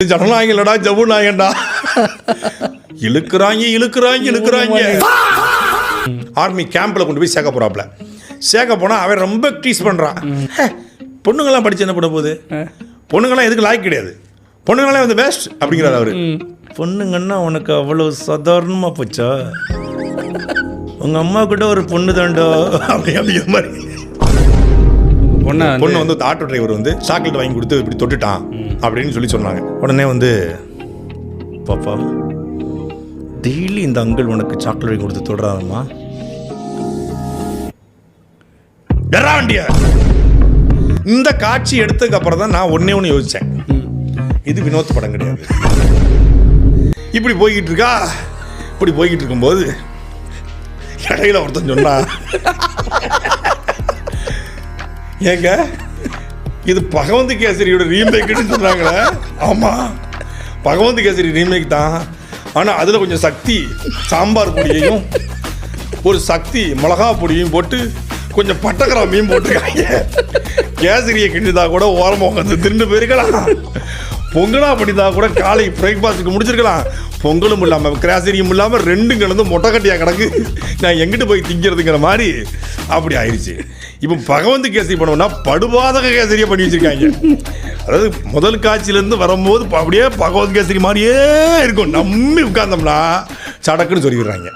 ஜனநாயகம்டா ஜவுநாயகண்டா. இழுக்கிறாங்க. Army கேம்பில் கொண்டு போய் சேர்க்க போறாப்ல. சேர்க்க போனால் அவன் ரொம்ப டீஸ் பண்ணுறான். பொண்ணுங்கள்லாம் படிச்சு என்ன பண்ண போகுது, பொண்ணுங்கள்லாம் எதுக்கு லாய்க்கு கிடையாது, பொண்ணுங்கள்லாம் வந்து வேஸ்ட் அப்படிங்கிறார் அவர். பொண்ணுங்கன்னா உனக்கு அவ்வளோ சாதாரணமாக போச்சா, உங்கள் அம்மா கிட்ட ஒரு பொண்ணு தாண்டோ அப்படிங்கிற மாதிரி. பொண்ணு வந்து ஆட்டோ டிரைவர் வந்து சாக்லேட் வாங்கி கொடுத்து இப்படி தொட்டுட்டான் அப்படின்னு சொல்லி சொன்னாங்க. உடனே வந்து பாப்பா டெய்லி இந்த அங்கிள் உனக்கு சாக்லேட் வாங்கி கொடுத்து தொடுறாங்கம்மா. இந்த காட்சி எடுத்ததுக்கு அப்புறம் தான் நான் ஒண்ணு யோசிச்சேன், இது வினோத் படம் கிடையாது. இப்படி போய்கிட்டு இருக்கா. இப்படி போய்கிட்டு இருக்கும்போது இடையில ஒருத்தன் சொன்னா, ஏங்க இது பகவந்த் கேசரியோட ரீமேக்னு சொன்னாங்களே. ஆமா, பகவந்த் கேசரி ரீமேக் தான். ஆனா அதுல கொஞ்சம் சக்தி சாம்பார் பொடியையும் ஒரு சக்தி மிளகா பொடியும் போட்டு கொஞ்சம் பட்டக்கிராமையும் போட்டுருக்காங்க. கேசரியை கிண்டிதா கூட ஓரமாக உட்காந்து திண்டு போயிருக்கலாம். பொங்கலா பண்ணிதா கூட காலை பிரேக்ஃபாஸ்ட்டுக்கு முடிச்சிருக்கலாம். பொங்கலும் இல்லாமல் கேசரியும் இல்லாமல் ரெண்டும் கலந்து மொட்டை கட்டியாக கிடக்கு, நான் எங்கிட்டு போய் திங்கிறதுங்கிற மாதிரி அப்படி ஆயிடுச்சு. இப்போ பகவந்த் கேசரி பண்ணுவோம்னா படுபாதக கேசரியை பண்ணி வச்சிருக்காங்க. அதாவது முதல் காட்சியிலேருந்து வரும்போது அப்படியே பகவந்த் கேசரி மாதிரியே இருக்கும். நம்பி உட்கார்ந்தோம்னா சடக்குன்னு சொல்லிடுறாங்க.